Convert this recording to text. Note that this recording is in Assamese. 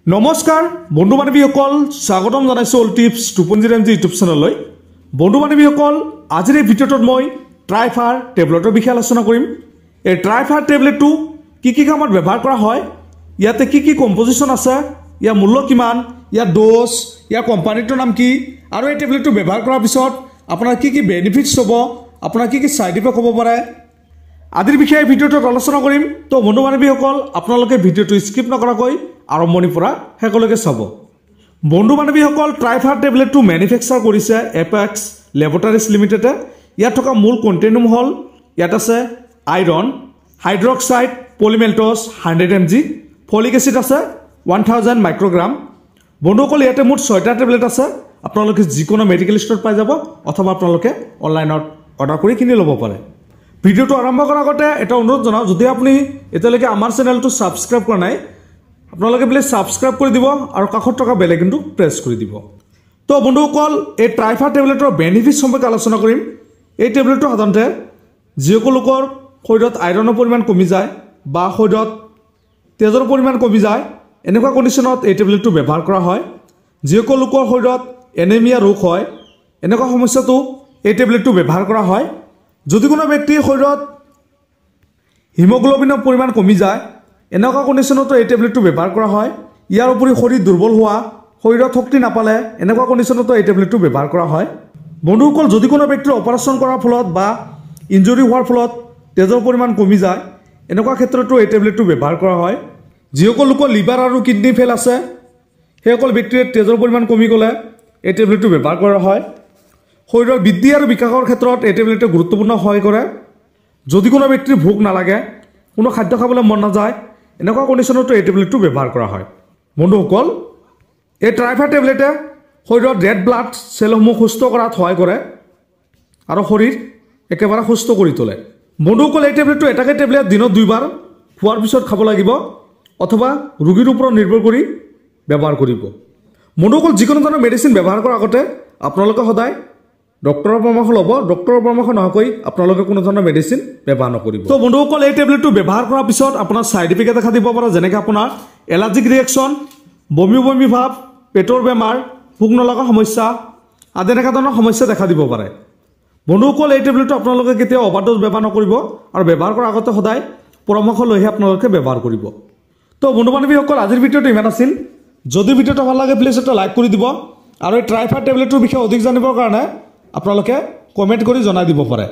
নমস্কাৰ বন্ধু বান্ধৱীসকল স্বাগতম জনাইছো অল টিপছ 2.0 MG ইউটিউব চেনেললৈ বন্ধু বান্ধৱীসকল আজিৰ এই ভিডিঅ'টোত মই ট্ৰাইফাৰ টেবলেটৰ বিষয়ে আলোচনা কৰিম এই ট্ৰাইফাৰ টেবলেটটো কি কামত ব্যৱহাৰ কৰা হয় ইয়াতে কি কম্পোজিশন আছে ইয়াৰ মূল্য কিমান ইয়াৰ ড'জ ইয়াৰ কোম্পানীটোৰ নাম কি আৰু এই টেবলেটটো ব্যৱহাৰ কৰাৰ পিছত আপোনাৰ কি বেনিফিটছ হ'ব আপোনাৰ কি সাইড ইফেক্ট হ'ব পাৰে আদিৰ বিষয়ে ভিডিঅ'টোত আলোচনা কৰিম তো বন্ধু বান্ধৱীসকল আপোনালোকে ভিডিঅ'টো স্কিপ নকৰাকৈ আৰম্ভণিৰ পৰা শেষলৈকে চাব বন্ধু বান্ধৱীসকল ট্ৰাইফাৰ টেবলেটটো মেনুফেকচাৰ কৰিছে এপেক্স লেবৰেটৰিজ লিমিটেডে ইয়াত থকা মূল কণ্টেইনাৰ হ'ল ইয়াত আছে iron hydroxide polymaltose 100 mg folic acid আছে 1000 মাইক্ৰোগ্ৰাম বন্ধুসকল ইয়াতে মুঠ 6টা টেবলেট আছে আপোনালোকে যিকোনো মেডিকেল ষ্টৰত পাই যাব অথবা আপোনালোকে অনলাইনত অৰ্ডাৰ কৰি কিনি ল'ব পাৰে ভিডিঅ'টো আৰম্ভ কৰাৰ আগতে এটা অনুৰোধ জনাও যদি আপুনি এতিয়ালৈকে আমাৰ চেনেলটো সাবস্ক্ৰাইব কৰা নাই আপোনালোকে প্লিজ সাবস্ক্ৰাইব কৰি দিব আৰু কাষত থকা বেল আইকনটো প্ৰেছ কৰি দিব তো বন্ধুসকল এই ট্ৰাইফাৰ টেবলেটৰ বেনিফিটছ সম্পৰ্কে আলোচনা কৰিম এই টেবলেটটো সাধাৰণতে যিসকল লোকৰ শৰীৰত আইৰণৰ পৰিমাণ কমি যায় বা শৰীৰত তেজৰ পৰিমাণ কমি যায় এনেকুৱা কণ্ডিশ্যনত এই টেবলেটটো ব্যৱহাৰ কৰা হয় যিসকল লোকৰ শৰীৰত এনিমিয়া ৰোগ হয় এনেকুৱা সমস্যাটো এই টেবলেটটো ব্যৱহাৰ কৰা হয় যদি কোনো ব্যক্তিৰ শৰীৰত হিমোগ্লোবিনৰ পৰিমাণ কমি যায় এনেকুৱা কণ্ডিশ্যনতো এই টেবলেটটো ব্যৱহাৰ কৰা হয় ইয়াৰ উপৰি শৰীৰ দুৰ্বল হোৱা শৰীৰত শক্তি নাপালে এনেকুৱা কণ্ডিশ্যনতো এই টেবলেটটো ব্যৱহাৰ কৰা হয় বন্ধুসকল যদি কোনো ব্যক্তিৰ অপাৰেশ্যন কৰাৰ ফলত বা ইনজুৰি হোৱাৰ ফলত তেজৰ পৰিমাণ কমি যায় এনেকুৱা ক্ষেত্ৰতো এই টেবলেটটো ব্যৱহাৰ কৰা হয় যিসকল লোকৰ লিভাৰ আৰু কিডনি ফেল আছে সেইসকল ব্যক্তিৰ তেজৰ পৰিমাণ কমি গ'লে এই টেবলেটটো ব্যৱহাৰ কৰা হয় শৰীৰৰ বৃদ্ধি আৰু বিকাশৰ ক্ষেত্ৰত এই টেবলেটে গুৰুত্বপূৰ্ণ সহায় কৰে যদি কোনো ব্যক্তিৰ ভোক নালাগে কোনো খাদ্য খাবলৈ মন নাযায় এনেকুৱা কণ্ডিশ্যনতো এই টেবলেটটো ব্যৱহাৰ কৰা হয় বন্ধুসকল এই ট্ৰাইফাৰ টেবলেটে শৰীৰত ৰেড ব্লাড চেলসমূহ সুস্থ কৰাত সহায় কৰে আৰু শৰীৰ একেবাৰে সুস্থ কৰি তোলে বন্ধুসকল এই টেবলেটটো এটাকে টেবলেট দিনত 2বাৰ খোৱাৰ পিছত খাব লাগিব অথবা ৰোগীৰ ওপৰত নিৰ্ভৰ কৰি ব্যৱহাৰ কৰিব বন্ধুসকল যিকোনো ধৰণৰ মেডিচিন ব্যৱহাৰ কৰাৰ আগতে আপোনালোকে সদায় ডক্টৰৰ পৰামৰ্শ ল'ব ডক্টৰৰ পৰামৰ্শ নহকৈ আপোনালোকে কোনো ধৰণৰ মেডিচিন ব্যৱহাৰ নকৰিব তো বন্ধুসকল এই টেবলেটটো ব্যৱহাৰ কৰাৰ পিছত আপোনাৰ সাইড ইফেক্ট দেখা দিব পাৰে যেনেকৈ আপোনাৰ এলাৰ্জিক ৰিয়েকশ্যন বমি ভাৱ পেটৰ বেমাৰ ভোক নলগা সমস্যা আদি এনেকুৱা ধৰণৰ সমস্যা দেখা দিব পাৰে বন্ধুসকল এই টেবলেটটো আপোনালোকে কেতিয়াও অভাৰড'জ ব্যৱহাৰ নকৰিব আৰু ব্যৱহাৰ কৰাৰ আগতে সদায় পৰামৰ্শ লৈহে আপোনালোকে ব্যৱহাৰ কৰিব তো বন্ধু বান্ধৱীসকল আজিৰ ভিডিঅ'টো ইমান আছিল যদি ভিডিঅ'টো ভাল লাগে প্লিজ এটা লাইক কৰি দিব আৰু এই ট্ৰাইফাৰ টেবলেটটোৰ বিষয়ে অধিক জানিবৰ কাৰণে আপোনালোকে কমেণ্ট কৰি জনাই দিব পাৰে